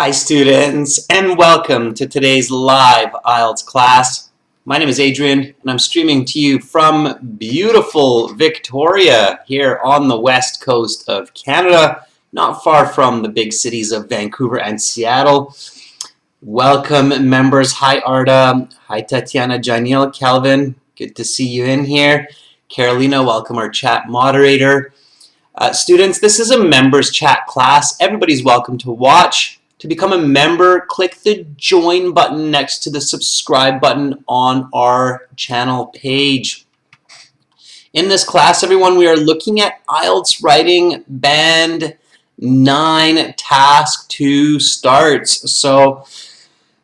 Hi students, and welcome to today's live IELTS class. My name is Adrian, and I'm streaming to you from beautiful Victoria here on the west coast of Canada, not far from the big cities of Vancouver and Seattle. Welcome members. Hi Arda, hi Tatiana, Janil, Kelvin, good to see you in here. Carolina, welcome our chat moderator. Students, this is a members chat class. Everybody's welcome to watch. To become a member, click the join button next to the subscribe button on our channel page. In this class, everyone, we are looking at IELTS writing band 9 task 2 starts. So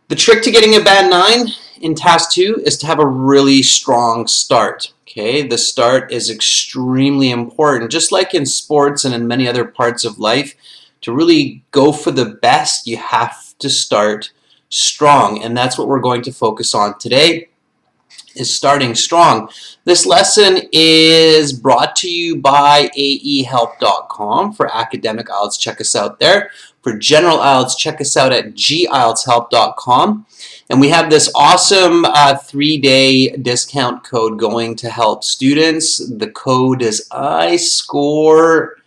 the trick to getting a band 9 in task 2 is to have a really strong start. Okay, the start is extremely important. Just like in sports and in many other parts of life, to really go for the best, you have to start strong. And that's what we're going to focus on today, is starting strong. This lesson is brought to you by AEHelp.com. For academic IELTS, check us out there. For general IELTS, check us out at gieltshelp.com. And we have this awesome 3-day discount code going to help students. The code is IScore9.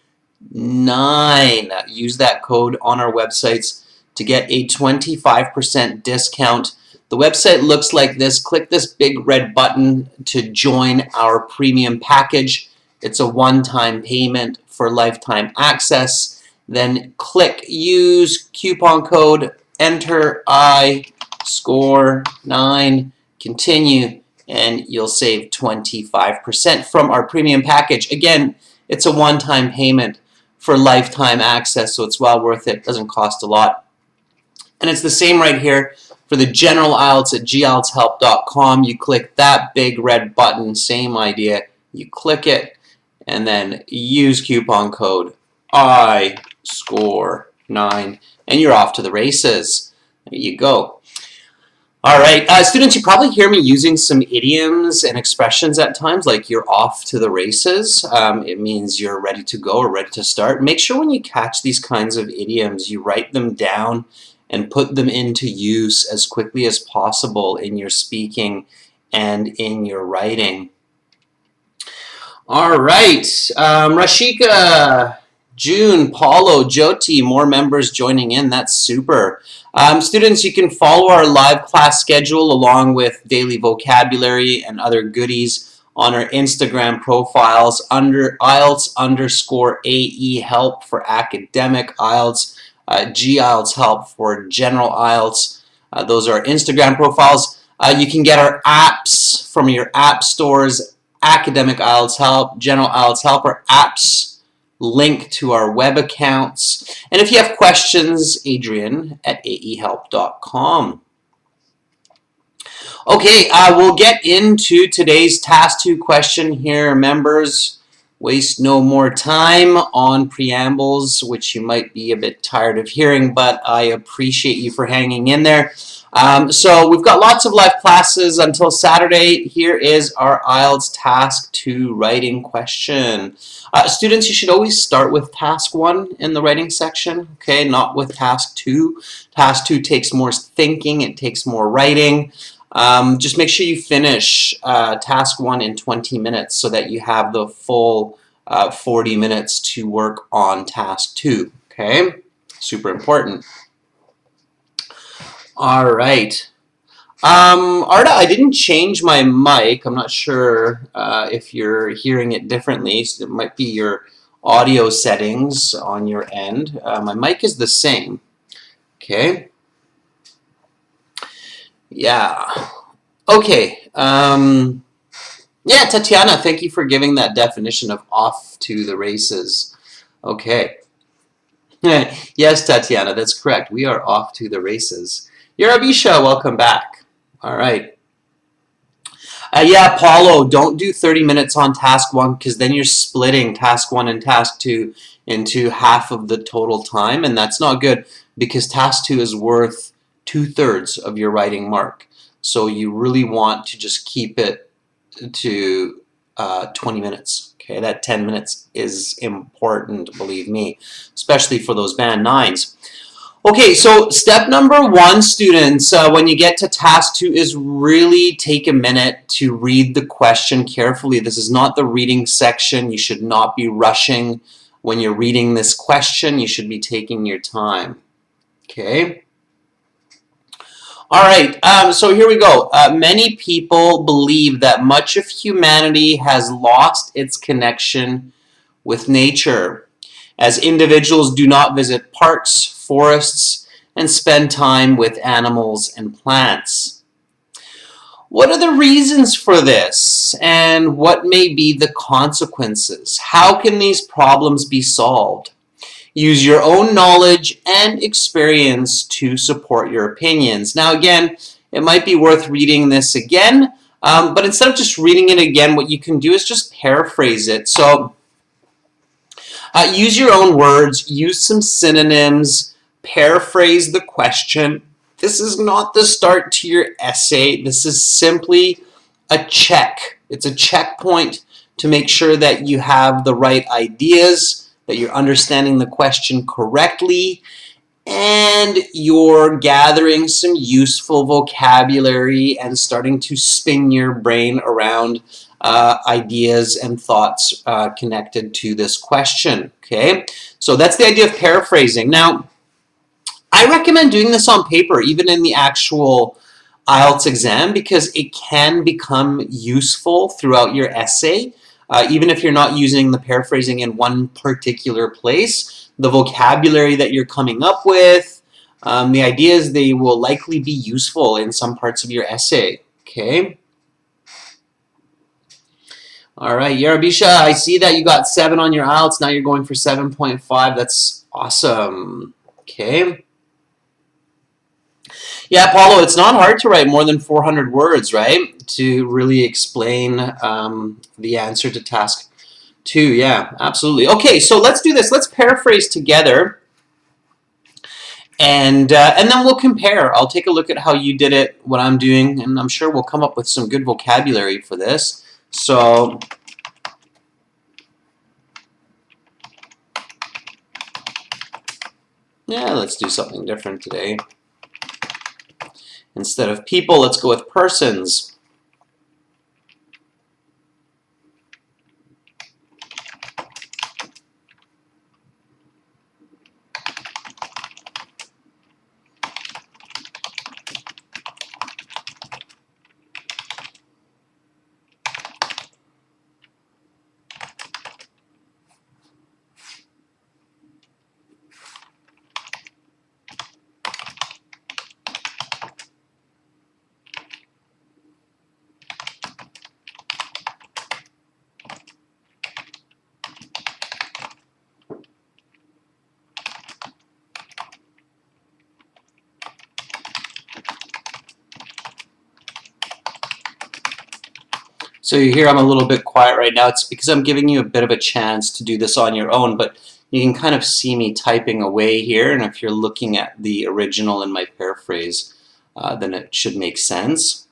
Use that code on our websites to get a 25% discount. The website looks like this. Click this big red button to join our premium package. It's a one-time payment for lifetime access. Then click use coupon code, enter IScore9, continue, and you'll save 25% from our premium package. Again, it's a one-time payment for lifetime access, so it's well worth it. Doesn't cost a lot. And it's the same right here for the general IELTS at gieltshelp.com. You click that big red button, same idea. You click it and then use coupon code IScore9 and you're off to the races. There you go. All right, students, you probably hear me using some idioms and expressions at times, like you're off to the races. It means you're ready to go or ready to start. Make sure when you catch these kinds of idioms, you write them down and put them into use as quickly as possible in your speaking and in your writing. All right, Rashika, June, Paulo, Jyoti, more members joining in. That's super. Students, you can follow our live class schedule along with daily vocabulary and other goodies on our Instagram profiles under IELTS_AE help for academic IELTS, GIELTS help for general IELTS. Those are our Instagram profiles. You can get our apps from your app stores, academic IELTS help, general IELTS help, or apps link to our web accounts. And if you have questions, Adrian at aehelp.com. Okay, we'll get into today's task 2 question here, members. Waste no more time on preambles, which you might be a bit tired of hearing, but I appreciate you for hanging in there. So we've got lots of live classes until Saturday. Here is our IELTS task 2 writing question. Students, you should always start with task 1 in the writing section, okay, not with task 2. Task 2 takes more thinking, it takes more writing. Just make sure you finish task 1 in 20 minutes so that you have the full 40 minutes to work on task 2, okay? Super important. All right. Arda, I didn't change my mic. I'm not sure if you're hearing it differently. So it might be your audio settings on your end. My mic is the same. Okay. Yeah. Okay. Yeah, Tatiana, thank you for giving that definition of off to the races. Okay. Yes, Tatiana, that's correct. We are off to the races. Yarabisha, welcome back. All right. Yeah, Paulo, don't do 30 minutes on task 1 because then you're splitting task 1 and task 2 into half of the total time, and that's not good because task 2 is worth 2/3 of your writing mark. So you really want to just keep it to 20 minutes. Okay, that 10 minutes is important, believe me, especially for those band 9s. Okay, so step number one, students, when you get to task 2 is really take a minute to read the question carefully. This is not the reading section. You should not be rushing when you're reading this question. You should be taking your time. Okay? All right, so here we go. Many people believe that much of humanity has lost its connection with nature, as individuals do not visit parks, forests, and spend time with animals and plants. What are the reasons for this, and what may be the consequences? How can these problems be solved? Use your own knowledge and experience to support your opinions. Now again, it might be worth reading this again, but instead of just reading it again, what you can do is just paraphrase it. So use your own words, use some synonyms, paraphrase the question. This is not the start to your essay. This is simply a check. It's a checkpoint to make sure that you have the right ideas, that you're understanding the question correctly, and you're gathering some useful vocabulary and starting to spin your brain around ideas and thoughts connected to this question. Okay, so that's the idea of paraphrasing. Now, I recommend doing this on paper, even in the actual IELTS exam, because it can become useful throughout your essay. Even if you're not using the paraphrasing in one particular place, the vocabulary that you're coming up with, the ideas, they will likely be useful in some parts of your essay. Okay. All right, Yarabisha, I see that you got 7 on your IELTS. Now you're going for 7.5. That's awesome. Okay. Yeah, Paulo, it's not hard to write more than 400 words, right? To really explain the answer to task 2. Yeah, absolutely. Okay, so let's do this. Let's paraphrase together. And then we'll compare. I'll take a look at how you did it, what I'm doing, and I'm sure we'll come up with some good vocabulary for this. So yeah, let's do something different today. Instead of people, let's go with persons. So you hear I'm a little bit quiet right now. It's because I'm giving you a bit of a chance to do this on your own, but you can kind of see me typing away here, and if you're looking at the original and my paraphrase, then it should make sense.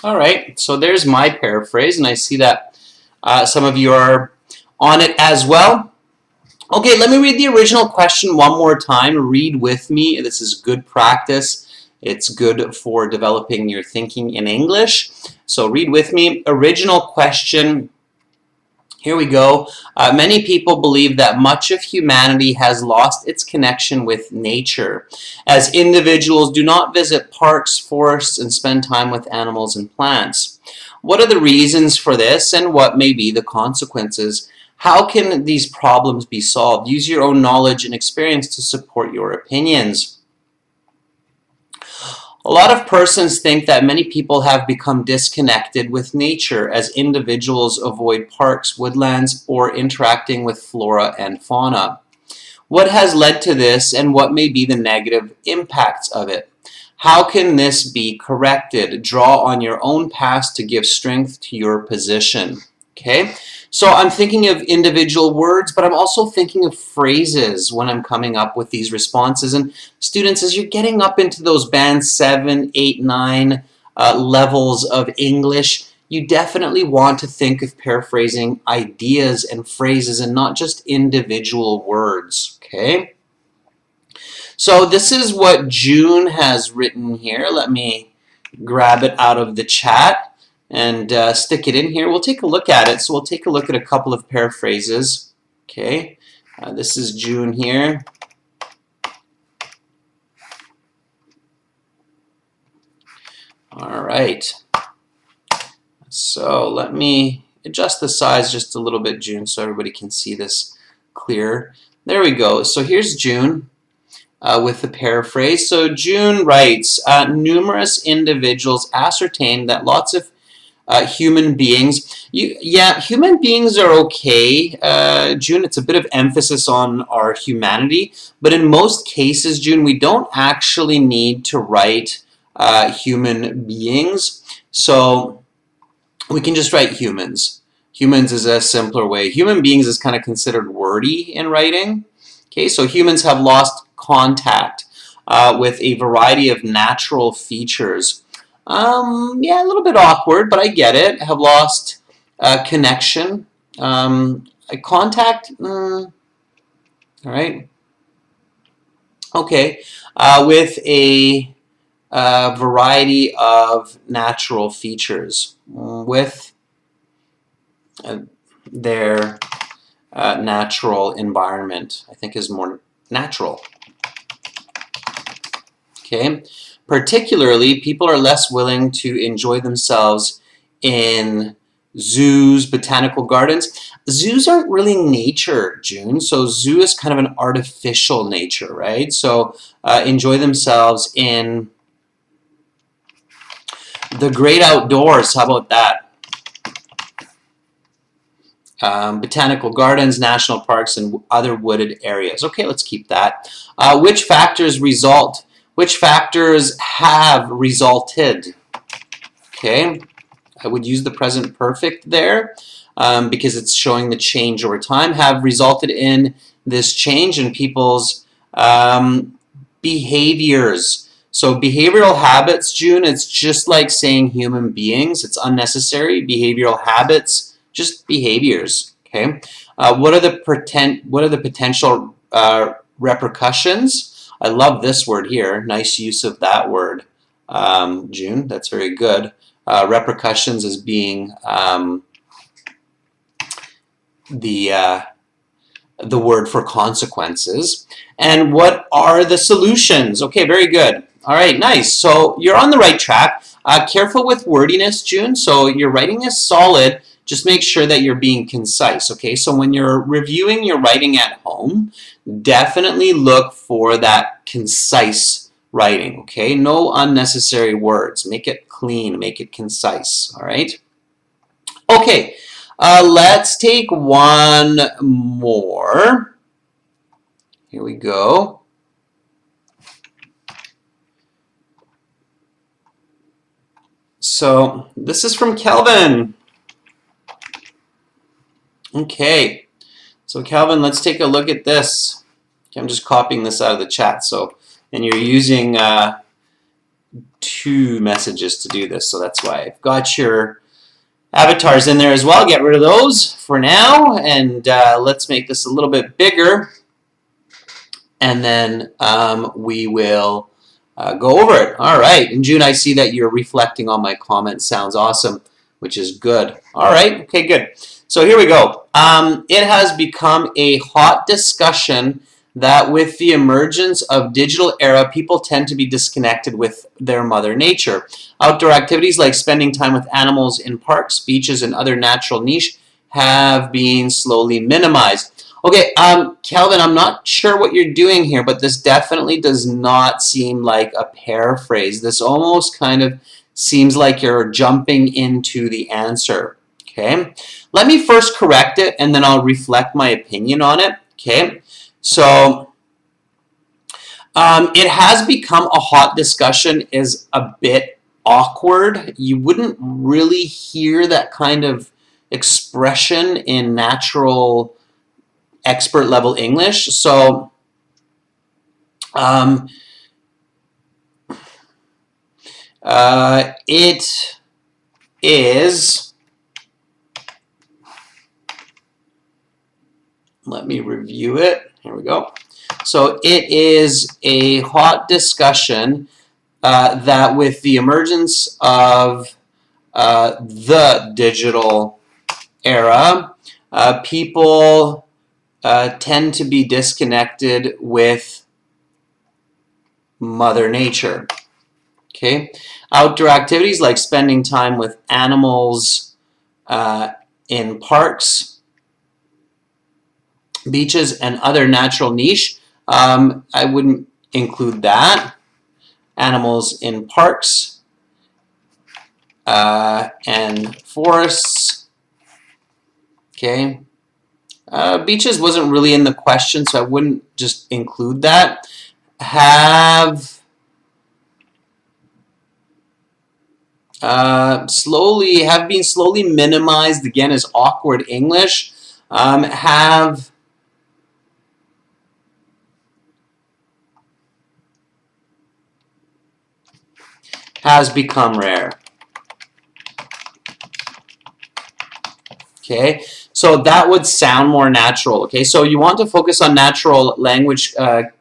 All right, so there's my paraphrase, and I see that some of you are on it as well. Okay, let me read the original question one more time. Read with me. This is good practice. It's good for developing your thinking in English. So read with me. Original question. Here we go. Many people believe that much of humanity has lost its connection with nature, as individuals do not visit parks, forests, and spend time with animals and plants. What are the reasons for this, and what may be the consequences? How can these problems be solved? Use your own knowledge and experience to support your opinions. A lot of persons think that many people have become disconnected with nature as individuals avoid parks, woodlands, or interacting with flora and fauna. What has led to this, and what may be the negative impacts of it? How can this be corrected? Draw on your own past to give strength to your position. Okay, so I'm thinking of individual words, but I'm also thinking of phrases when I'm coming up with these responses. And students, as you're getting up into those band 7, 8, 9 levels of English, you definitely want to think of paraphrasing ideas and phrases and not just individual words. Okay, so this is what June has written here. Let me grab it out of the chat and stick it in here. We'll take a look at it. So we'll take a look at a couple of paraphrases. Okay, this is June here. All right. So let me adjust the size just a little bit, June, so everybody can see this clear. There we go. So here's June with the paraphrase. So June writes, numerous individuals ascertained that lots of human beings. Human beings are okay, June. It's a bit of emphasis on our humanity, but in most cases, June, we don't actually need to write human beings. So we can just write humans. Humans is a simpler way. Human beings is kind of considered wordy in writing. Okay, so humans have lost contact with a variety of natural features. Yeah, a little bit awkward, but I get it. Have lost connection, contact. All right. Okay, with a variety of natural features with their natural environment, I think is more natural. Okay. Particularly, people are less willing to enjoy themselves in zoos, botanical gardens. Zoos aren't really nature, June. So zoo is kind of an artificial nature, right? So enjoy themselves in the great outdoors. How about that? Botanical gardens, national parks, and other wooded areas. Okay, let's keep that. Which factors have resulted? Okay, I would use the present perfect there because it's showing the change over time. Have resulted in this change in people's behaviors. So behavioral habits, June, it's just like saying human beings. It's unnecessary. Behavioral habits, just behaviors. Okay, what are the potential repercussions? I love this word here. Nice use of that word, June. That's very good. Repercussions as being the word for consequences. And what are the solutions? Okay, very good. All right, nice. So you're on the right track. Careful with wordiness, June. So your writing is solid. Just make sure that you're being concise, okay? So when you're reviewing your writing at home, definitely look for that concise writing, okay? No unnecessary words. Make it clean, make it concise, all right? Okay, let's take one more. Here we go. So this is from Kelvin. Okay, so Calvin, let's take a look at this. Okay, I'm just copying this out of the chat. So, and you're using two messages to do this, so that's why I've got your avatars in there as well. Get rid of those for now, and let's make this a little bit bigger, and then we will go over it. All right, and June, I see that you're reflecting on my comment. Sounds awesome, which is good. All right, okay, good. So here we go. It has become a hot discussion that with the emergence of digital era, people tend to be disconnected with their mother nature. Outdoor activities like spending time with animals in parks, beaches, and other natural niche have been slowly minimized. Okay, Calvin, I'm not sure what you're doing here, but this definitely does not seem like a paraphrase. This almost kind of seems like you're jumping into the answer. Okay, let me first correct it, and then I'll reflect my opinion on it. Okay, so it has become a hot discussion is a bit awkward. You wouldn't really hear that kind of expression in natural expert level English. So it is, let me review it. Here we go. So it is a hot discussion that with the emergence of the digital era, people tend to be disconnected with Mother Nature. Okay, outdoor activities like spending time with animals in parks, beaches, and other natural niche. I wouldn't include that. Animals in parks and forests. Okay. Beaches wasn't really in the question, so I wouldn't just include that. Have been slowly minimized, again, as awkward English. Has become rare. Okay, so that would sound more natural. Okay, so you want to focus on natural language,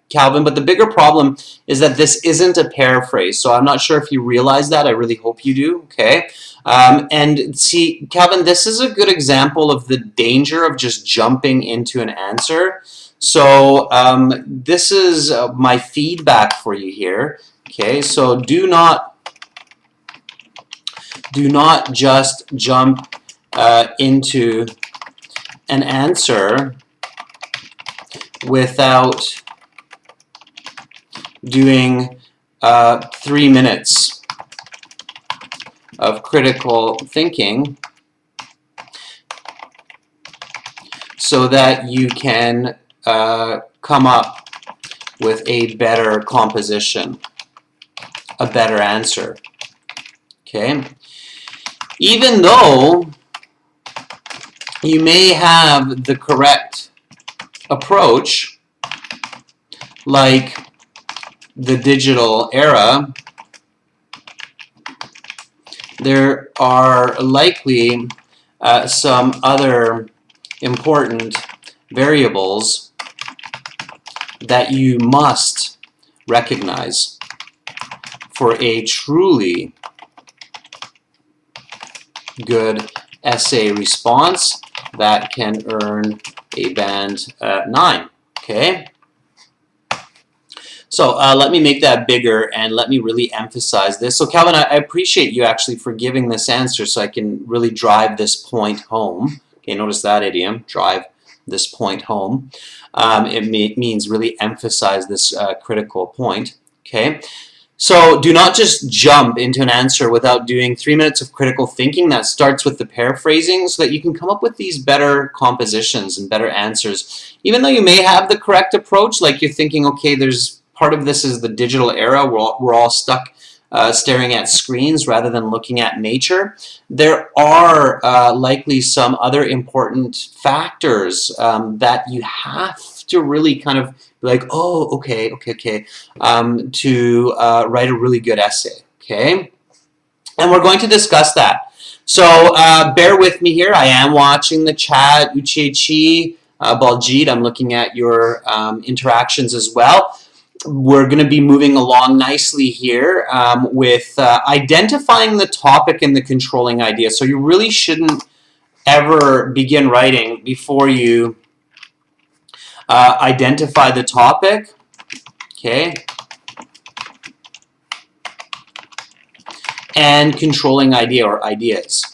Calvin, but the bigger problem is that this isn't a paraphrase. So I'm not sure if you realize that. I really hope you do. Okay, and see, Calvin, this is a good example of the danger of just jumping into an answer. So this is my feedback for you here. Okay, so do not just jump into an answer without doing 3 minutes of critical thinking so that you can come up with a better composition, a better answer. Okay? Even though you may have the correct approach, like the digital era, there are likely some other important variables that you must recognize for a truly good essay response that can earn a band 9. Okay? So let me make that bigger and let me really emphasize this. So Calvin, I appreciate you actually for giving this answer so I can really drive this point home. Okay, notice that idiom, drive this point home. It means really emphasize this critical point. Okay, so do not just jump into an answer without doing 3 minutes of critical thinking. That starts with the paraphrasing so that you can come up with these better compositions and better answers. Even though you may have the correct approach, like you're thinking, okay, there's part of this is the digital era. We're all stuck staring at screens rather than looking at nature. There are likely some other important factors that you have to really kind of be like, oh, okay, to write a really good essay, okay? And we're going to discuss that. So bear with me here. I am watching the chat. Uchechi, Baljit, I'm looking at your interactions as well. We're going to be moving along nicely here with identifying the topic and the controlling idea. So you really shouldn't ever begin writing before you identify the topic, okay, and controlling idea or ideas.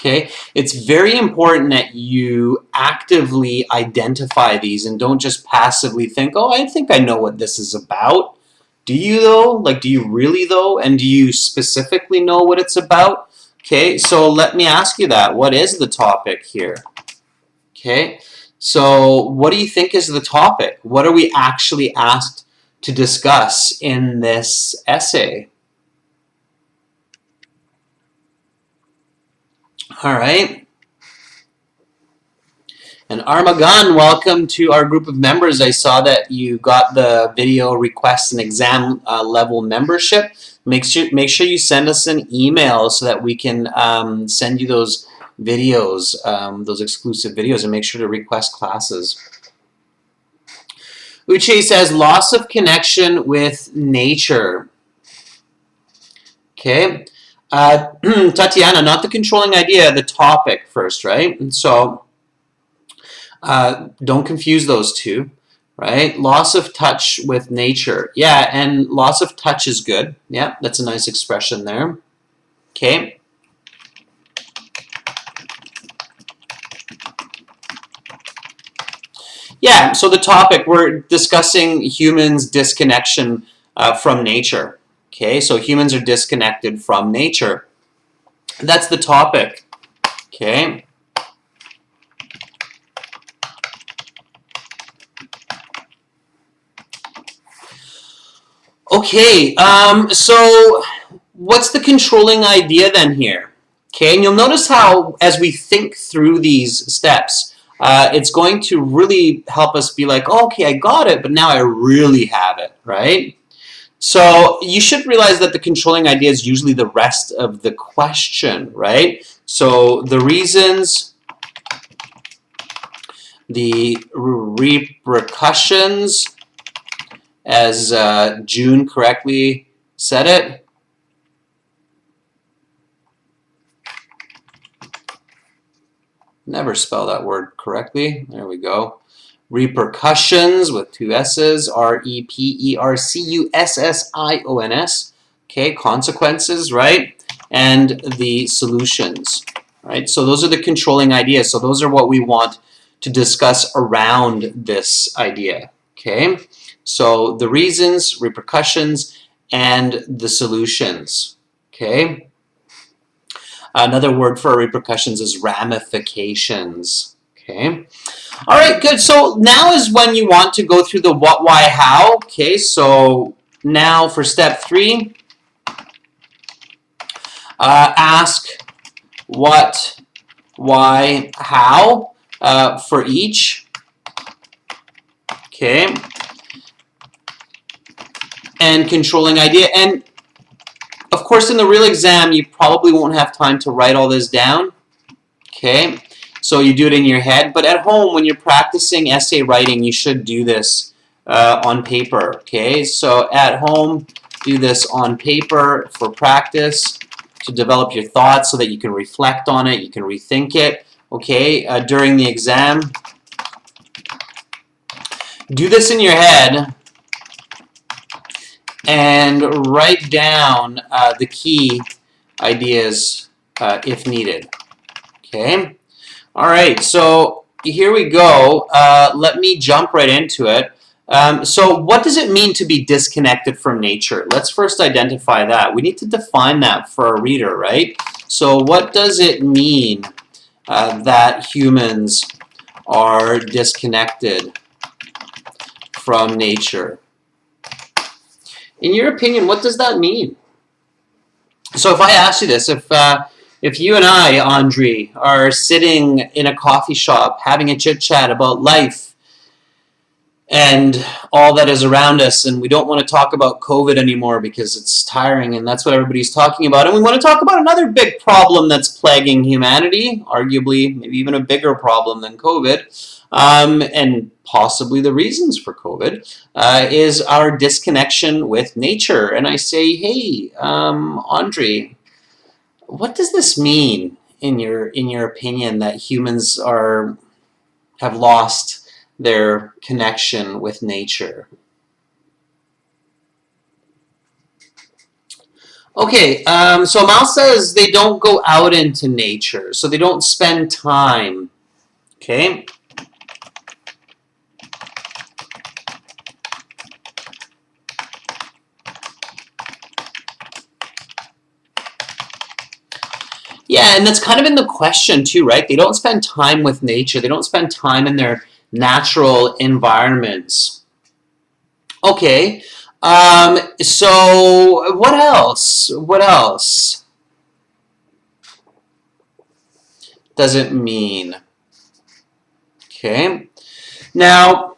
Okay, it's very important that you actively identify these and don't just passively think, oh, I think I know what this is about. Do you though? Like, do you really though? And do you specifically know what it's about? Okay, so let me ask you that. What is the topic here? Okay, so what do you think is the topic? What are we actually asked to discuss in this essay? All right. And Armagan, welcome to our group of members. I saw that you got the video request and exam level membership. Make sure you send us an email so that we can send you those videos, those exclusive videos, and make sure to request classes. Uche says, loss of connection with nature. Okay. Tatiana, not the controlling idea, the topic first, right? And so don't confuse those two, right? Loss of touch with nature. Yeah, and loss of touch is good. Yeah, that's a nice expression there. Okay. Yeah, so the topic, we're discussing humans' disconnection from nature. Okay, so humans are disconnected from nature. That's the topic. Okay. Okay, so what's the controlling idea then here? Okay, and you'll notice how as we think through these steps, it's going to really help us be like, oh, okay, I got it, but now I really have it, right? So you should realize that the controlling idea is usually the rest of the question, right? So the reasons, the repercussions, as June correctly said it. Never spell that word correctly. There we go. Repercussions with two S's, R-E-P-E-R-C-U-S-S-I-O-N-S. Okay, consequences, right? And the solutions, right? So those are the controlling ideas. So those are what we want to discuss around this idea, okay? So the reasons, repercussions, and the solutions, okay? Another word for repercussions is ramifications, okay? All right, good. So now is when you want to go through the what, why, how, okay? So now for step 3, ask what, why, how for each, okay? And controlling idea. And of course, in the real exam, you probably won't have time to write all this down, okay? So you do it in your head. But at home, when you're practicing essay writing, you should do this on paper, okay? So at home, do this on paper for practice to develop your thoughts so that you can reflect on it, you can rethink it, okay? During the exam, do this in your head and write down the key ideas if needed. Okay? All right, so here we go. Let me jump right into it. So what does it mean to be disconnected from nature? Let's first identify that. We need to define that for our reader, right? So what does it mean that humans are disconnected from nature? In your opinion, what does that mean? So if I ask you this, if you and I, Andre, are sitting in a coffee shop having a chit-chat about life and all that is around us, and we don't want to talk about COVID anymore because it's tiring and that's what everybody's talking about, and we want to talk about another big problem that's plaguing humanity, arguably maybe even a bigger problem than COVID, and possibly the reasons for COVID, is our disconnection with nature. And I say, hey, Andre, what does this mean in your opinion that humans have lost their connection with nature? Okay, so Mal says they don't go out into nature, so they don't spend time. Okay. Yeah, and that's kind of in the question too, right? They don't spend time with nature. They don't spend time in their natural environments. Okay. So what else? What else does it mean? Okay. Now,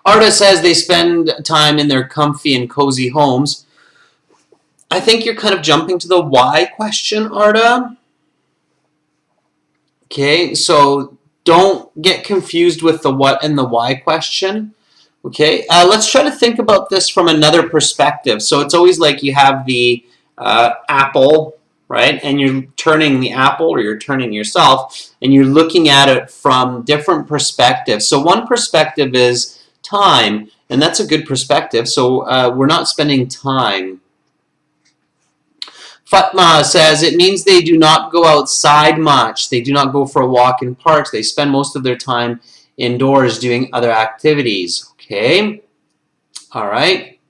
Arda says they spend time in their comfy and cozy homes. I think you're kind of jumping to the why question, Arda. Okay, so don't get confused with the what and the why question. Okay, let's try to think about this from another perspective. So it's always like you have the apple, right? And you're turning the apple, or you're turning yourself, and you're looking at it from different perspectives. So one perspective is time, and that's a good perspective. So we're not spending time. Fatma says it means they do not go outside much. They do not go for a walk in parks. They spend most of their time indoors doing other activities. Okay. All right.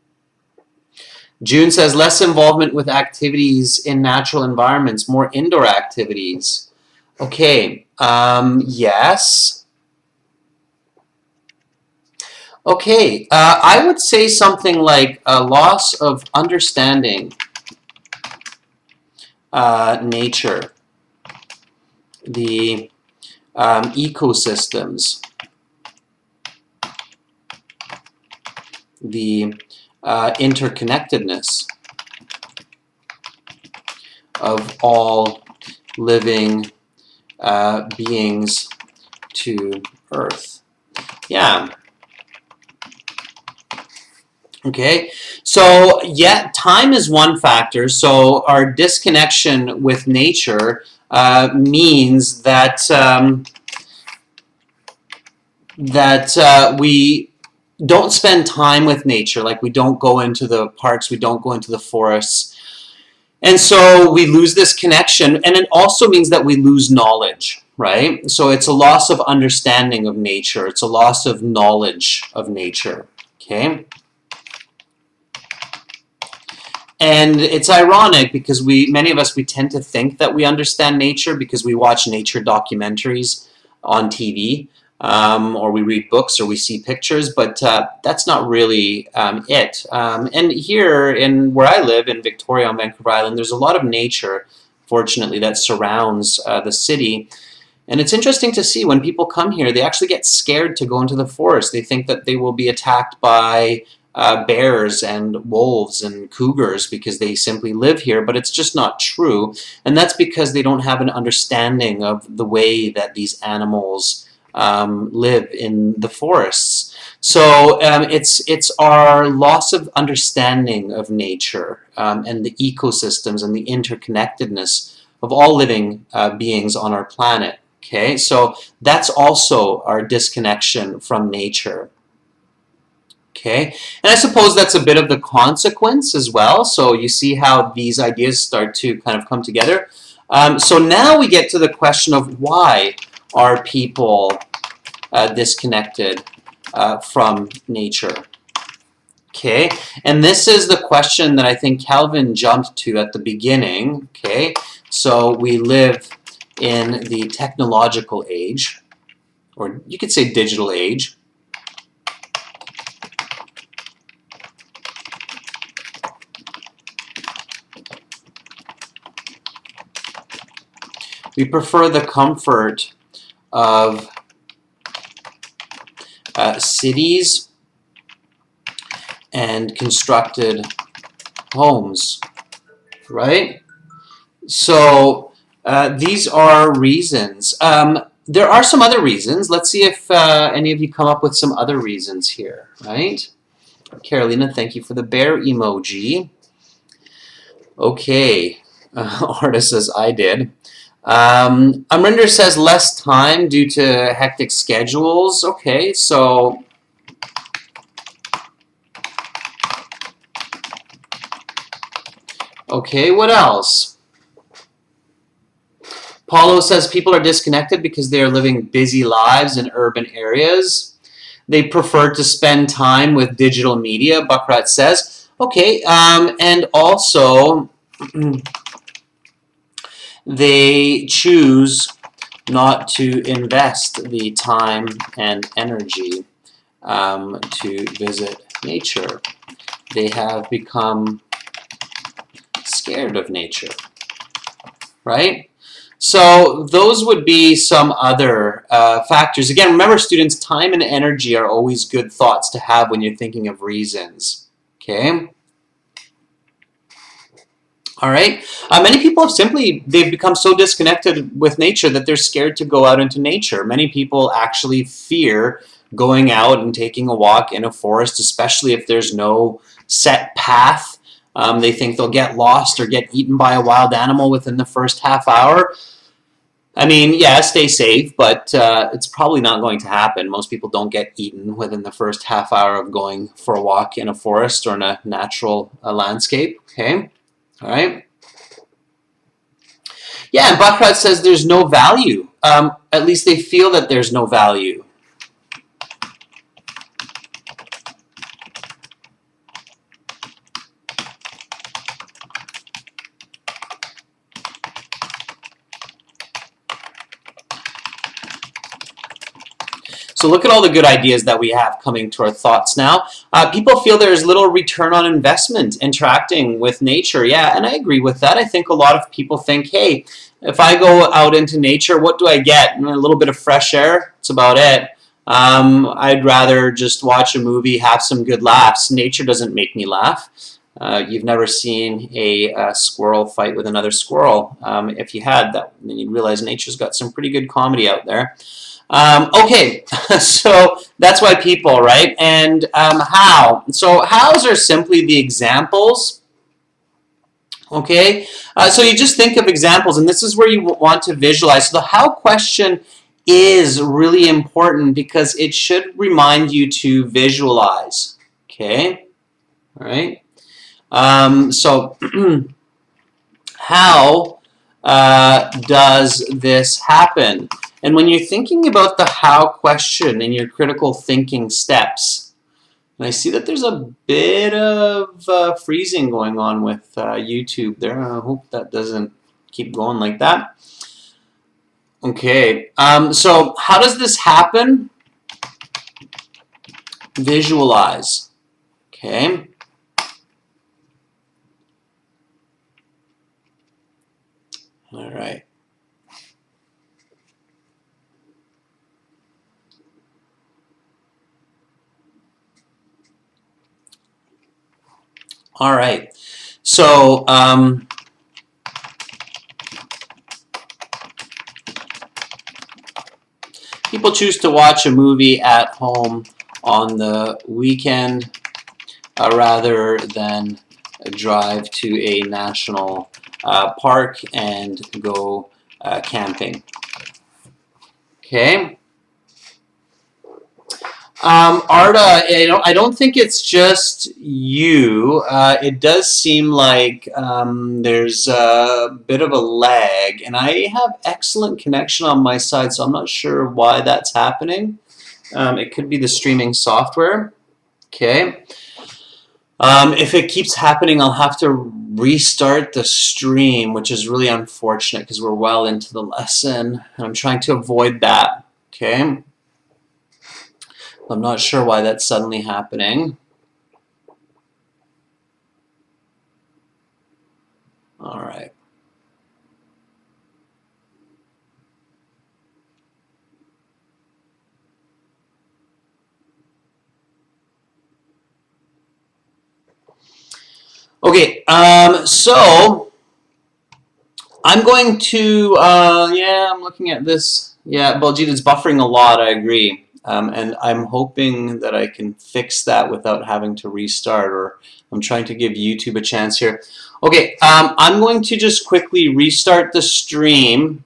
June says less involvement with activities in natural environments, more indoor activities. Okay. Yes. Okay. I would say something like a loss of understanding nature, the ecosystems, the interconnectedness of all living beings to Earth. Yeah. Okay, so yeah, time is one factor. So our disconnection with nature means that we don't spend time with nature. Like, we don't go into the parks, we don't go into the forests, and so we lose this connection. And it also means that we lose knowledge, right? So it's a loss of understanding of nature. It's a loss of knowledge of nature. Okay. And it's ironic because many of us, we tend to think that we understand nature because we watch nature documentaries on TV, or we read books, or we see pictures, but that's not really it. And here in where I live in Victoria on Vancouver Island, there's a lot of nature, fortunately, that surrounds the city. And it's interesting to see when people come here, they actually get scared to go into the forest. They think that they will be attacked by bears and wolves and cougars because they simply live here, but it's just not true. And that's because they don't have an understanding of the way that these animals live in the forests. So it's our loss of understanding of nature and the ecosystems and the interconnectedness of all living beings on our planet. Okay, so that's also our disconnection from nature. Okay, and I suppose that's a bit of the consequence as well. So you see how these ideas start to kind of come together. So now we get to the question of why are people disconnected from nature? Okay, and this is the question that I think Calvin jumped to at the beginning. Okay, so we live in the technological age, or you could say digital age. We prefer the comfort of cities and constructed homes, right? So these are reasons. There are some other reasons. Let's see if any of you come up with some other reasons here, right? Carolina, thank you for the bear emoji. Okay, Arta says I did. Amrinder says less time due to hectic schedules. Okay, so Okay, what else? Paulo says people are disconnected because they are living busy lives in urban areas. They prefer to spend time with digital media, Buckrat says. Okay, and also they choose not to invest the time and energy to visit nature. They have become scared of nature, right? So those would be some other factors. Again, remember students, time and energy are always good thoughts to have when you're thinking of reasons, okay? All right. Many people have they've become so disconnected with nature that they're scared to go out into nature. Many people actually fear going out and taking a walk in a forest, especially if there's no set path. They think they'll get lost or get eaten by a wild animal within the first half hour. I mean, yeah, stay safe, but it's probably not going to happen. Most people don't get eaten within the first half hour of going for a walk in a forest or in a natural landscape, okay? All right. Yeah, and Buckrat says there's no value. At least they feel that there's no value. So look at all the good ideas that we have coming to our thoughts now. People feel there's little return on investment interacting with nature. Yeah, and I agree with that. I think a lot of people think, hey, if I go out into nature, what do I get? A little bit of fresh air. That's about it. I'd rather just watch a movie, have some good laughs. Nature doesn't make me laugh. You've never seen a squirrel fight with another squirrel. If you had, then you'd realize nature's got some pretty good comedy out there. Okay, so that's why people, right? And how? So hows are simply the examples. Okay, so you just think of examples, and this is where you want to visualize. So the how question is really important because it should remind you to visualize. Okay, all right. So how does this happen? And when you're thinking about the how question in your critical thinking steps, and I see that there's a bit of freezing going on with YouTube there. I hope that doesn't keep going like that. Okay, so how does this happen? Visualize. Okay. All right. All right. So people choose to watch a movie at home on the weekend rather than drive to a national park and go camping. Okay. Arda, I don't think it's just you. It does seem like there's a bit of a lag, and I have excellent connection on my side, so I'm not sure why that's happening. It could be the streaming software. Okay. If it keeps happening, I'll have to restart the stream, which is really unfortunate because we're well into the lesson, and I'm trying to avoid that. Okay. I'm not sure why that's suddenly happening. All right. Okay, so I'm going to, yeah, I'm looking at this. Yeah, Baljeet is buffering a lot, I agree. And I'm hoping that I can fix that without having to restart, or I'm trying to give YouTube a chance here. Okay, I'm going to just quickly restart the stream,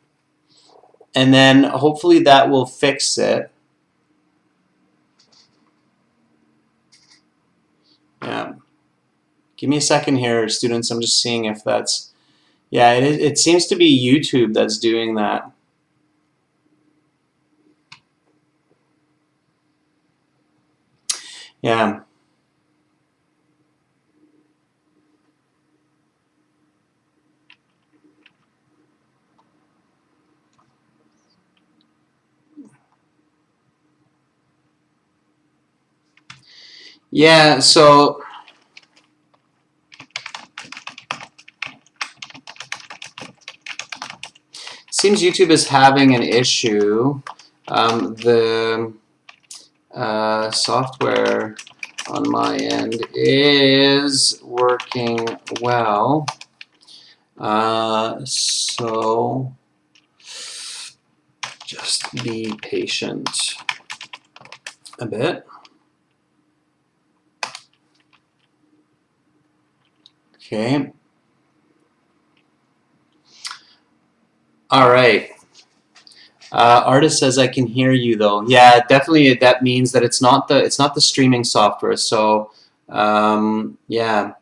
and then hopefully that will fix it. Yeah. Give me a second here, students. I'm just seeing if that's... Yeah, it seems to be YouTube that's doing that. Yeah. Yeah, so seems YouTube is having an issue. The software on my end is working well. So just be patient a bit. Okay. All right. Artist says I can hear you though. Yeah, definitely. That means that it's not the streaming software. So yeah.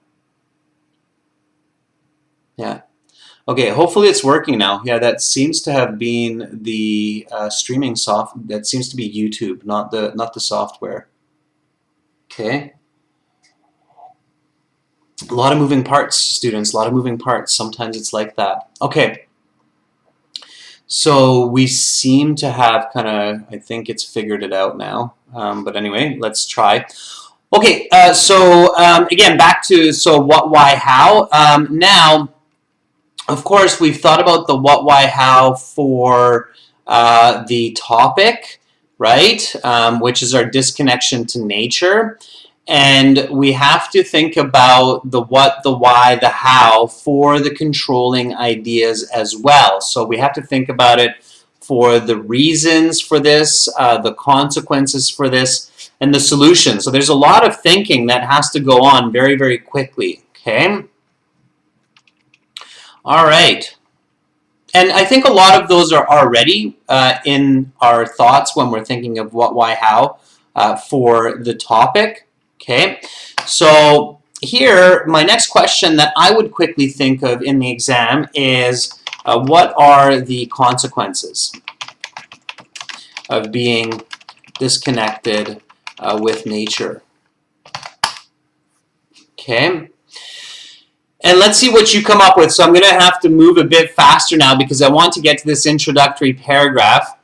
Okay. Hopefully it's working now. Yeah, that seems to have been the streaming soft. That seems to be YouTube, not the software. Okay. A lot of moving parts, students. A lot of moving parts. Sometimes it's like that. Okay. So we seem to have kind of, I think it's figured it out now. But anyway, let's try. Okay, again, back to, so what, why, how. Now, of course, we've thought about the what, why, how for the topic, right? Which is our disconnection to nature. And we have to think about the what, the why, the how for the controlling ideas as well. So we have to think about it for the reasons for this, the consequences for this, and the solution. So there's a lot of thinking that has to go on very, very quickly, okay? All right. And I think a lot of those are already in our thoughts when we're thinking of what, why, how for the topic. Okay, so here, my next question that I would quickly think of in the exam is what are the consequences of being disconnected with nature? Okay, and let's see what you come up with. So I'm going to have to move a bit faster now because I want to get to this introductory paragraph.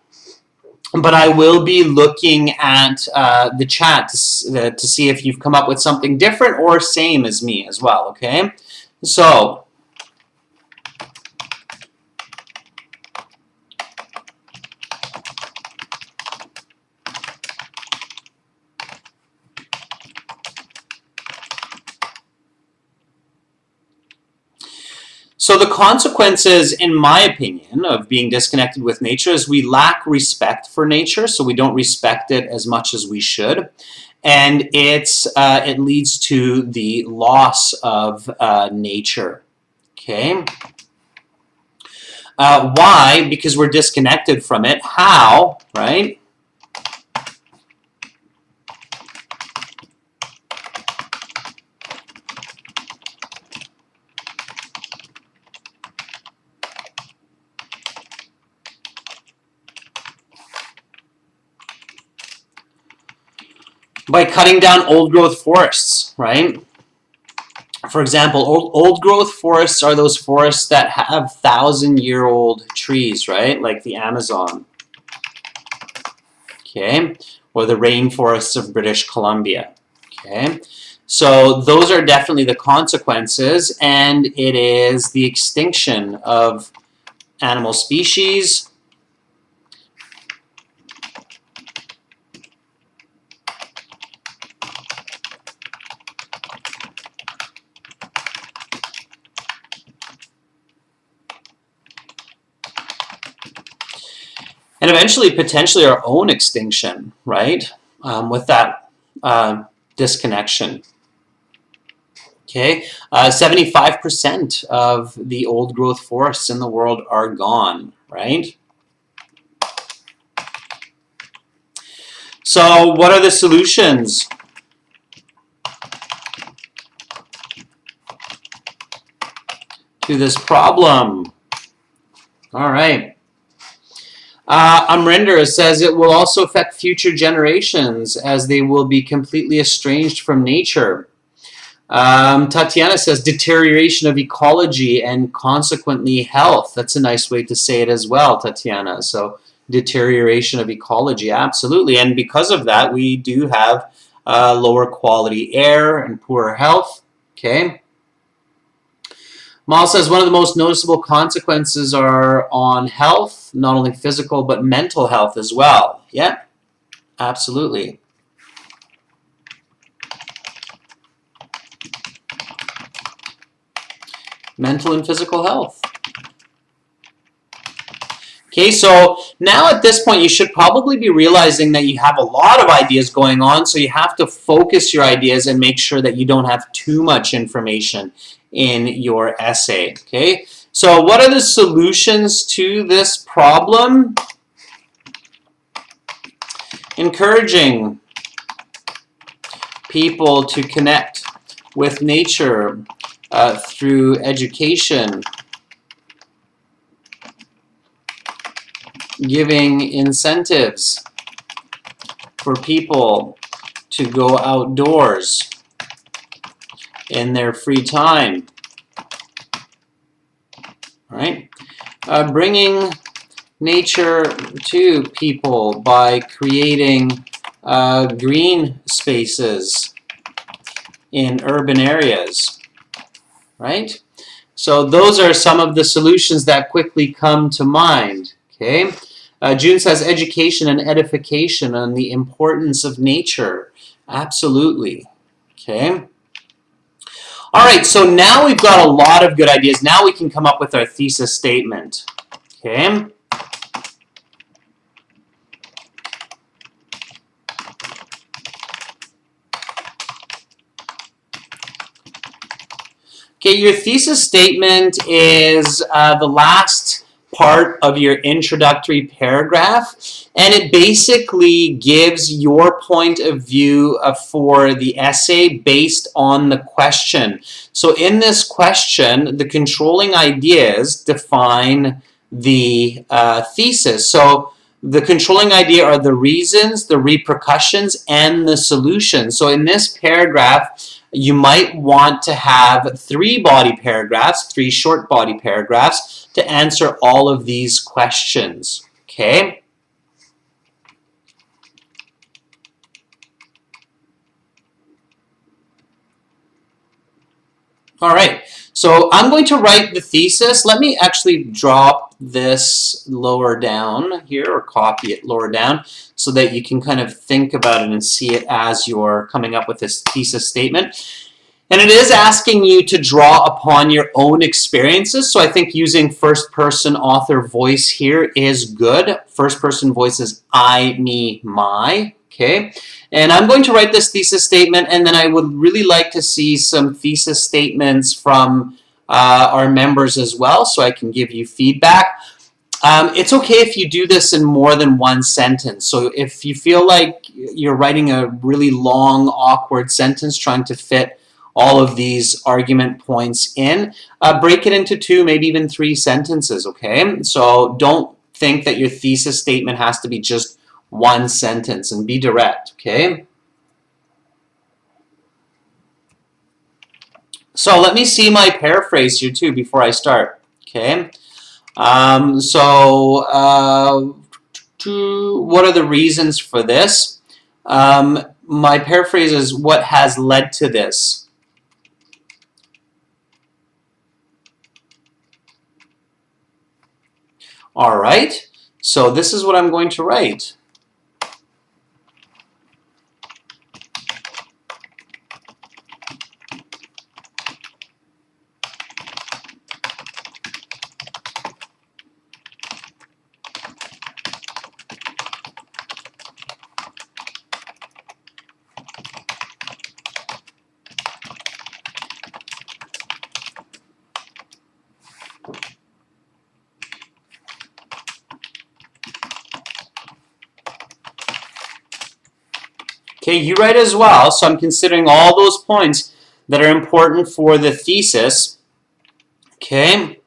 But I will be looking at the chat to see if you've come up with something different or same as me as well, okay? So, the consequences, in my opinion, of being disconnected with nature is we lack respect for nature, so we don't respect it as much as we should. And it leads to the loss of nature, okay? Why? Because we're disconnected from it. How? Right? By cutting down old-growth forests, right? For example, old-growth forests are those forests that have 1,000-year-old trees, right? Like the Amazon, okay? Or the rainforests of British Columbia, okay? So those are definitely the consequences, and it is the extinction of animal species, and eventually, potentially, our own extinction, right? With that disconnection. Okay, 75% of the old-growth forests in the world are gone, right? So what are the solutions? to this problem. All right. Amrinder says it will also affect future generations as they will be completely estranged from nature. Tatiana says deterioration of ecology and consequently health. That's a nice way to say it as well, Tatiana. So deterioration of ecology, absolutely. And because of that, we do have lower quality air and poorer health. Okay. Mal says one of the most noticeable consequences are on health, not only physical, but mental health as well. Yeah, absolutely. Mental and physical health. Okay, so now at this point, you should probably be realizing that you have a lot of ideas going on, so you have to focus your ideas and make sure that you don't have too much information in your essay, okay? So what are the solutions to this problem? Encouraging people to connect with nature through education, giving incentives for people to go outdoors in their free time. All right, bringing nature to people by creating green spaces in urban areas, right? So those are some of the solutions that quickly come to mind, okay? June says education and edification on the importance of nature. Absolutely, okay? All right, so now we've got a lot of good ideas. Now we can come up with our thesis statement, okay? Okay, your thesis statement is the last part of your introductory paragraph, and it basically gives your point of view for the essay based on the question. So in this question, the controlling ideas define the thesis. So the controlling idea are the reasons, the repercussions, and the solution. So in this paragraph, you might want to have 3 body paragraphs, 3 short body paragraphs to answer all of these questions, okay? All right, so I'm going to write the thesis. Let me actually drop this lower down here, or copy it lower down, so that you can kind of think about it and see it as you're coming up with this thesis statement. And it is asking you to draw upon your own experiences, so I think using first-person author voice here is good. First-person voice is I, me, my, okay? And I'm going to write this thesis statement, and then I would really like to see some thesis statements from our members as well, so I can give you feedback. It's okay if you do this in more than one sentence. So if you feel like you're writing a really long, awkward sentence trying to fit all of these argument points in, break it into 2, maybe even 3 sentences, okay? So don't think that your thesis statement has to be just 1 sentence, and be direct, okay? So let me see my paraphrase here too before I start, okay? What are the reasons for this? My paraphrase is what has led to this. All right, so this is what I'm going to write. Okay, you write as well, so I'm considering all those points that are important for the thesis. Okay.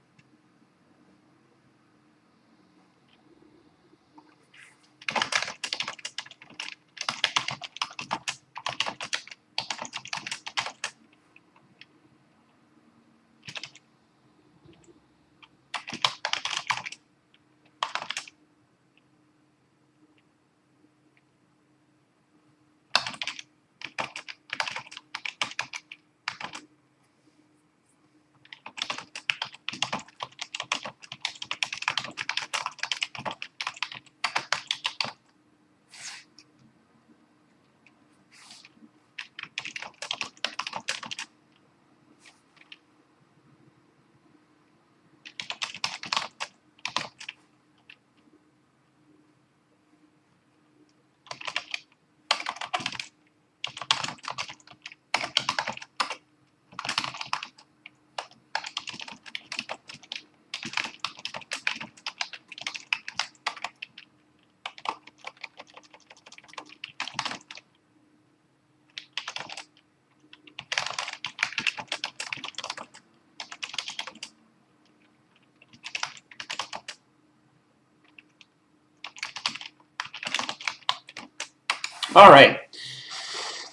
All right.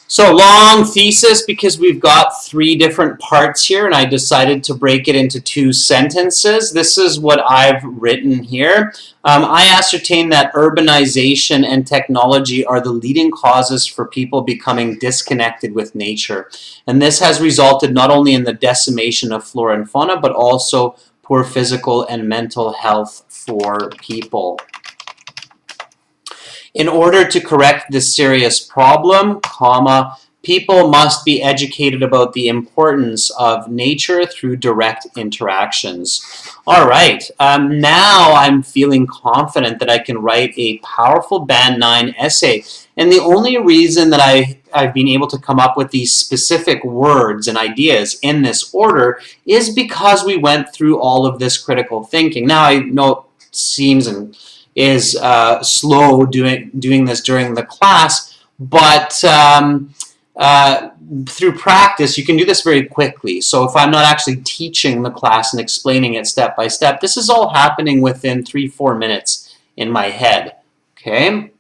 So long thesis because we've got 3 different parts here, and I decided to break it into 2 sentences. This is what I've written here. I ascertain that urbanization and technology are the leading causes for people becoming disconnected with nature. And this has resulted not only in the decimation of flora and fauna, but also poor physical and mental health for people. In order to correct this serious problem, people must be educated about the importance of nature through direct interactions. All right, now I'm feeling confident that I can write a powerful Band 9 essay. And the only reason that I've been able to come up with these specific words and ideas in this order is because we went through all of this critical thinking. Now, I know it seems is slow doing this during the class, but through practice, you can do this very quickly. So if I'm not actually teaching the class and explaining it step by step, this is all happening within 3-4 minutes in my head. Okay?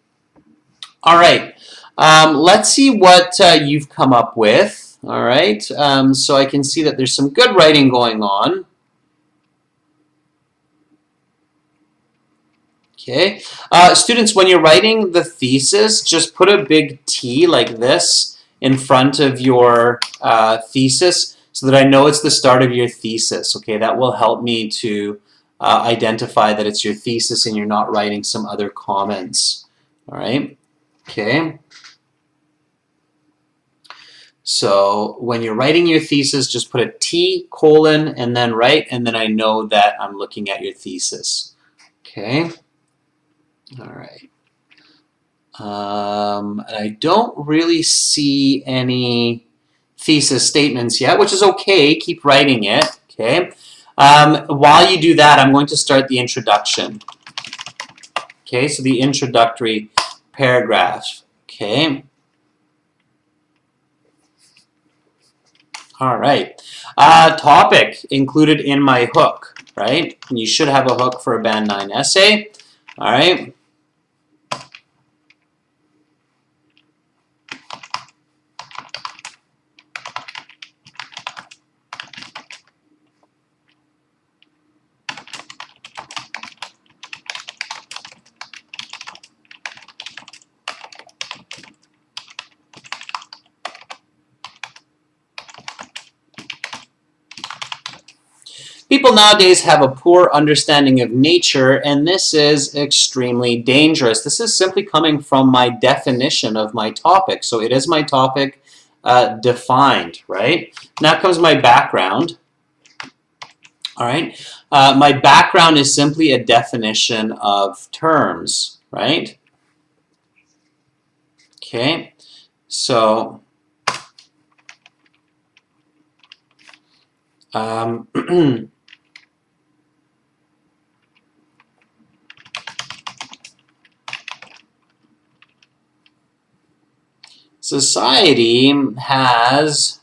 All right. Let's see what you've come up with. All right. So I can see that there's some good writing going on. Okay, students, when you're writing the thesis, just put a big T like this in front of your thesis so that I know it's the start of your thesis. Okay, that will help me to identify that it's your thesis and you're not writing some other comments. All right, okay. So when you're writing your thesis, just put a T colon and then write, and then I know that I'm looking at your thesis. Okay. All right. And I don't really see any thesis statements yet, which is okay. Keep writing it. Okay. While you do that, I'm going to start the introduction. Okay, so the introductory paragraph. Okay. All right. Topic included in my hook, right? And you should have a hook for a Band 9 essay. All right. People nowadays have a poor understanding of nature, and this is extremely dangerous. This is simply coming from my definition of my topic. So it is my topic defined, right? Now comes my background. All right. My background is simply a definition of terms, right? Okay. So society has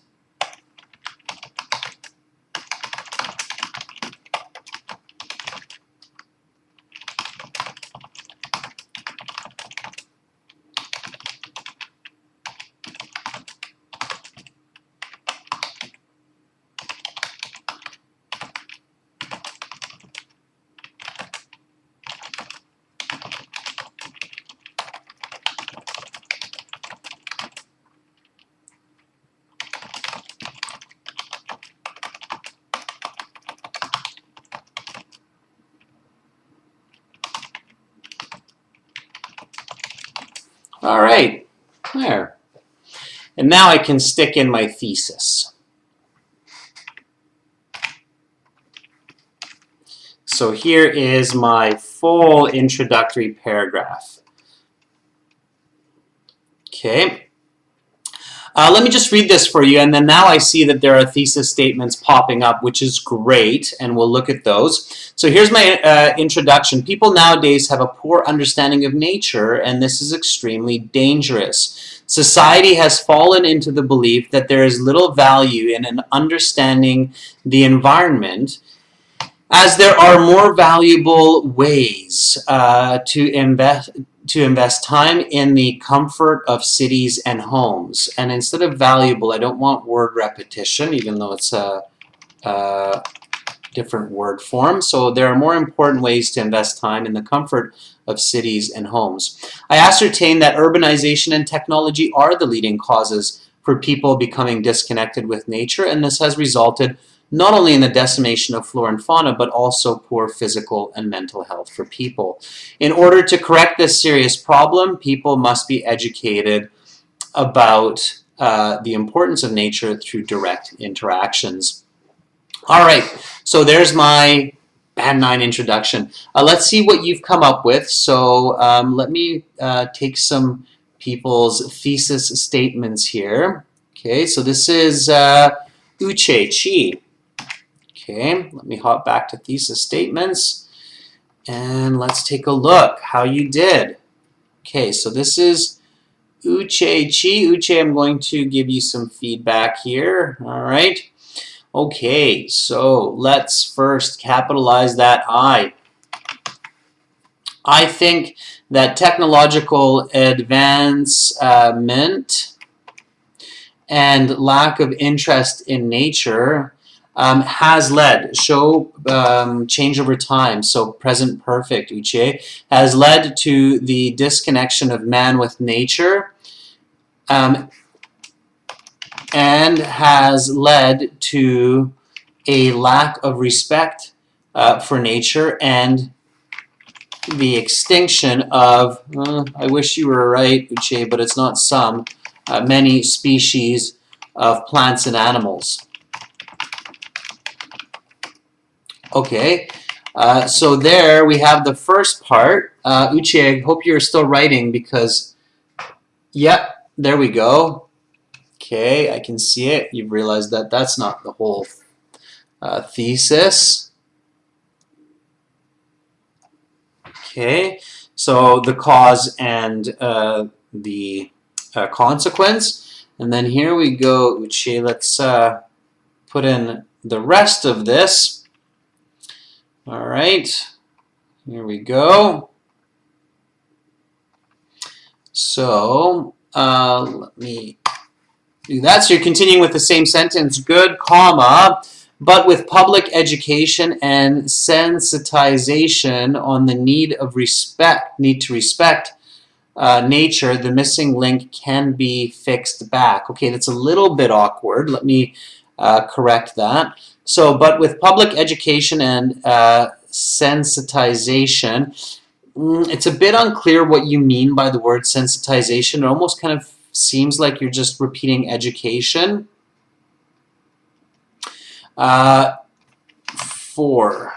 All right, there. And now I can stick in my thesis. So here is my full introductory paragraph. Okay. Let me just read this for you, and then now I see that there are thesis statements popping up, which is great, and we'll look at those. So here's my introduction. People nowadays have a poor understanding of nature, and this is extremely dangerous. Society has fallen into the belief that there is little value in understanding the environment, as there are more valuable ways to invest time in the comfort of cities and homes. And instead of valuable, I don't want word repetition, even though it's a different word form. So there are more important ways to invest time in the comfort of cities and homes. I ascertain that urbanization and technology are the leading causes for people becoming disconnected with nature, and this has resulted not only in the decimation of flora and fauna, but also poor physical and mental health for people. In order to correct this serious problem, people must be educated about the importance of nature through direct interactions. All right, so there's my Band 9 introduction. Let's see what you've come up with. So let me take some people's thesis statements here. Okay, so this is Uche Chi. Okay, let me hop back to thesis statements and let's take a look how you did. Okay, so this is Uche Chi. Uche, I'm going to give you some feedback here. All right. Okay, so let's first capitalize that I. I think that technological advancement and lack of interest in nature has led, show change over time, so present perfect, Uche, has led to the disconnection of man with nature and has led to a lack of respect for nature and the extinction of, I wish you were right, Uche, but it's not some, many species of plants and animals. Okay, so there we have the first part. Uche, I hope you're still writing because, yep, there we go. Okay, I can see it. You've realized that that's not the whole thesis. Okay, so the cause and the consequence. And then here we go, Uche. Let's put in the rest of this. All right, here we go. So let me do that. So you're continuing with the same sentence, good, comma, but with public education and sensitization on the need to respect nature, the missing link can be fixed back. Okay, that's a little bit awkward. Let me correct that. So, but with public education and sensitization, it's a bit unclear what you mean by the word sensitization. It almost kind of seems like you're just repeating education. 4.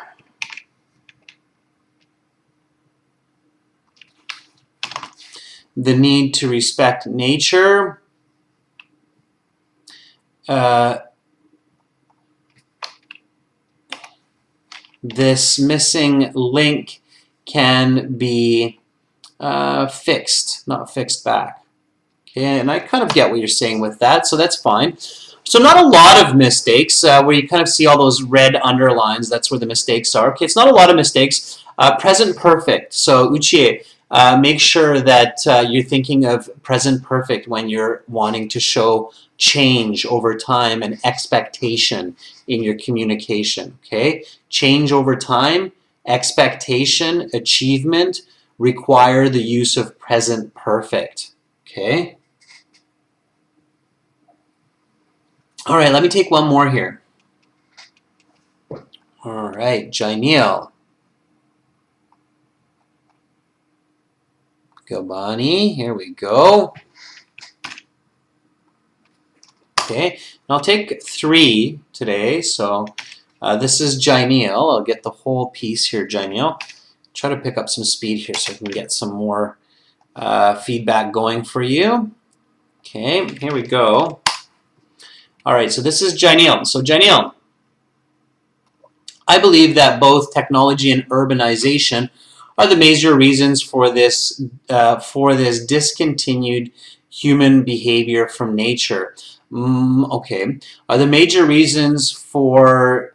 The need to respect nature. This missing link can be fixed, not fixed back. Okay, and I kind of get what you're saying with that, so that's fine. So not a lot of mistakes where you kind of see all those red underlines. That's where the mistakes are. Okay, it's not a lot of mistakes. Present perfect. So Uche, make sure that you're thinking of present perfect when you're wanting to show change over time and expectation in your communication. Okay, change over time, expectation, achievement require the use of present perfect. Okay. All right, let me take one more here. All right, Jainil. Gabani, here we go. Okay, and I'll take 3 today. So this is Jainil. I'll get the whole piece here, Jainil. Try to pick up some speed here so I can get some more feedback going for you. Okay, here we go. All right, so this is Jainil. So Jainil, I believe that both technology and urbanization are the major reasons for this discontinued human behavior from nature. Okay, are the major reasons for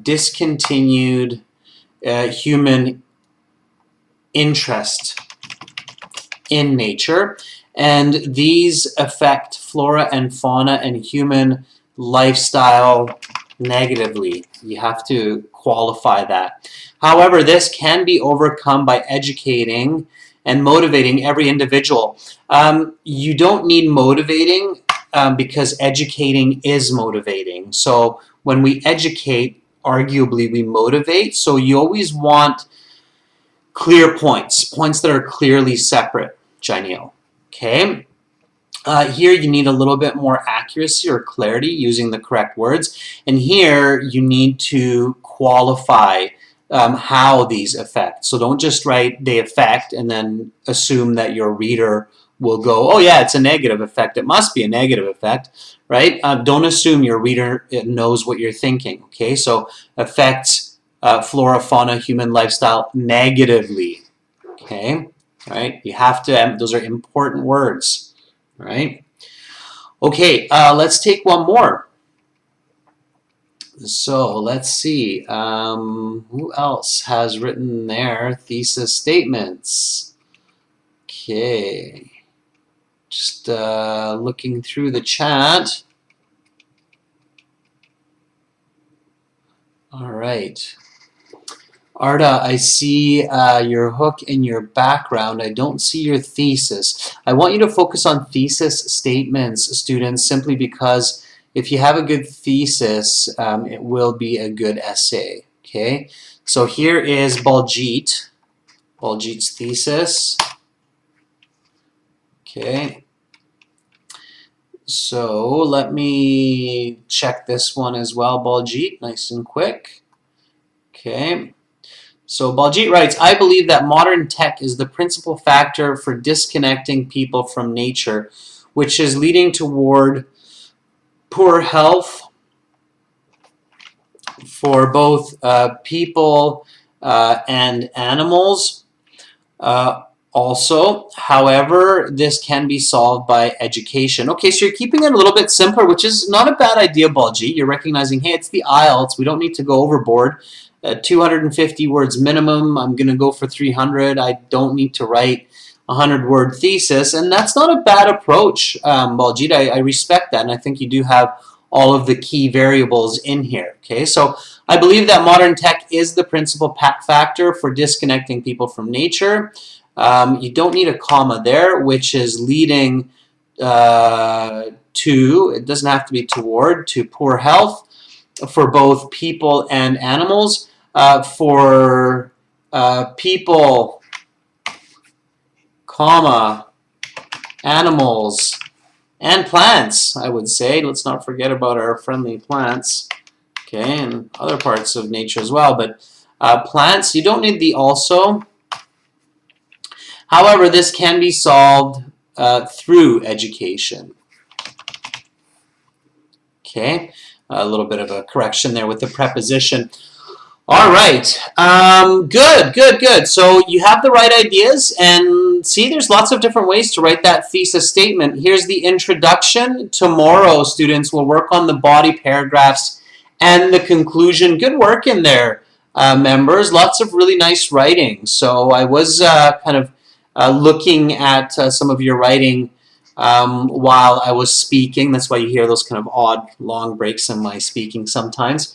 discontinued human interest in nature, and these affect flora and fauna and human lifestyle negatively. You have to qualify that. However, this can be overcome by educating and motivating every individual. You don't need motivating because educating is motivating. So when we educate, arguably we motivate. So you always want clear points that are clearly separate, Jainil. Okay? Here you need a little bit more accuracy or clarity using the correct words. And here you need to qualify how these affect. So don't just write they affect and then assume that your reader will go, oh yeah, it's a negative effect. It must be a negative effect, right? Don't assume your reader knows what you're thinking, okay? So affects flora, fauna, human lifestyle negatively, okay? Right? You have to, those are important words, right? Okay, let's take one more. So let's see, who else has written their thesis statements? Okay, just looking through the chat. All right. Arda, I see your hook in your background. I don't see your thesis. I want you to focus on thesis statements, students, simply because if you have a good thesis, it will be a good essay. Okay, so here is Baljeet's thesis. Okay, so let me check this one as well, Baljeet, nice and quick. Okay. So Baljeet writes, I believe that modern tech is the principal factor for disconnecting people from nature, which is leading toward poor health for both people and animals. Also, however, this can be solved by education. Okay, so you're keeping it a little bit simpler, which is not a bad idea, Baljeet. You're recognizing, hey, it's the IELTS. We don't need to go overboard. 250 words minimum. I'm going to go for 300. I don't need to write a 100-word thesis, and that's not a bad approach, Baljeet. I respect that, and I think you do have all of the key variables in here. Okay, so I believe that modern tech is the principal factor for disconnecting people from nature. You don't need a comma there, which is leading to, it doesn't have to be toward, to poor health for both people and animals. For people, comma, animals, and plants, I would say. Let's not forget about our friendly plants, okay, and other parts of nature as well. But plants, you don't need the also. However, this can be solved through education. Okay, a little bit of a correction there with the preposition. All right, good. So you have the right ideas, and see, there's lots of different ways to write that thesis statement. Here's the introduction. Tomorrow, students will work on the body paragraphs and the conclusion. Good work in there, members. Lots of really nice writing. So I was kind of looking at some of your writing while I was speaking. That's why you hear those kind of odd long breaks in my speaking sometimes.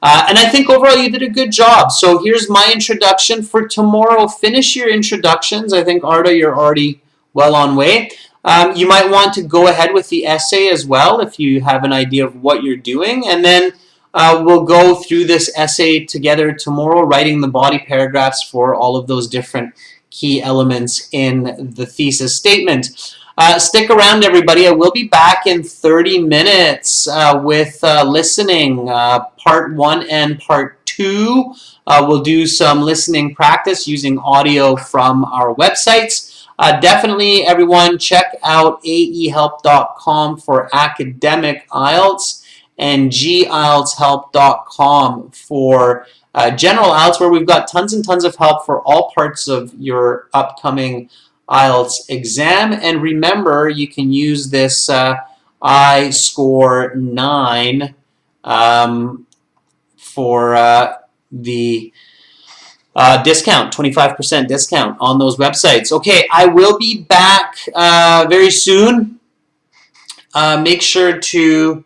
And I think overall you did a good job. So here's my introduction for tomorrow. Finish your introductions. I think, Arda, you're already well on way. You might want to go ahead with the essay as well if you have an idea of what you're doing. And then we'll go through this essay together tomorrow, writing the body paragraphs for all of those different key elements in the thesis statement. Stick around, everybody. I will be back in 30 minutes with listening, part 1 and part 2. We'll do some listening practice using audio from our websites. Definitely, everyone, check out aehelp.com for academic IELTS and gieltshelp.com for general IELTS, where we've got tons and tons of help for all parts of your upcoming IELTS exam. And remember, you can use this I score 9 for the discount, 25% discount on those websites. Okay, I will be back very soon. Make sure to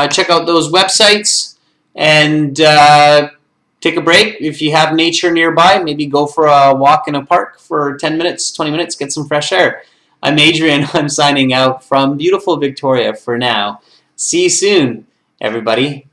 check out those websites and take a break. If you have nature nearby, maybe go for a walk in a park for 10 minutes, 20 minutes, get some fresh air. I'm Adrian. I'm signing out from beautiful Victoria for now. See you soon, everybody.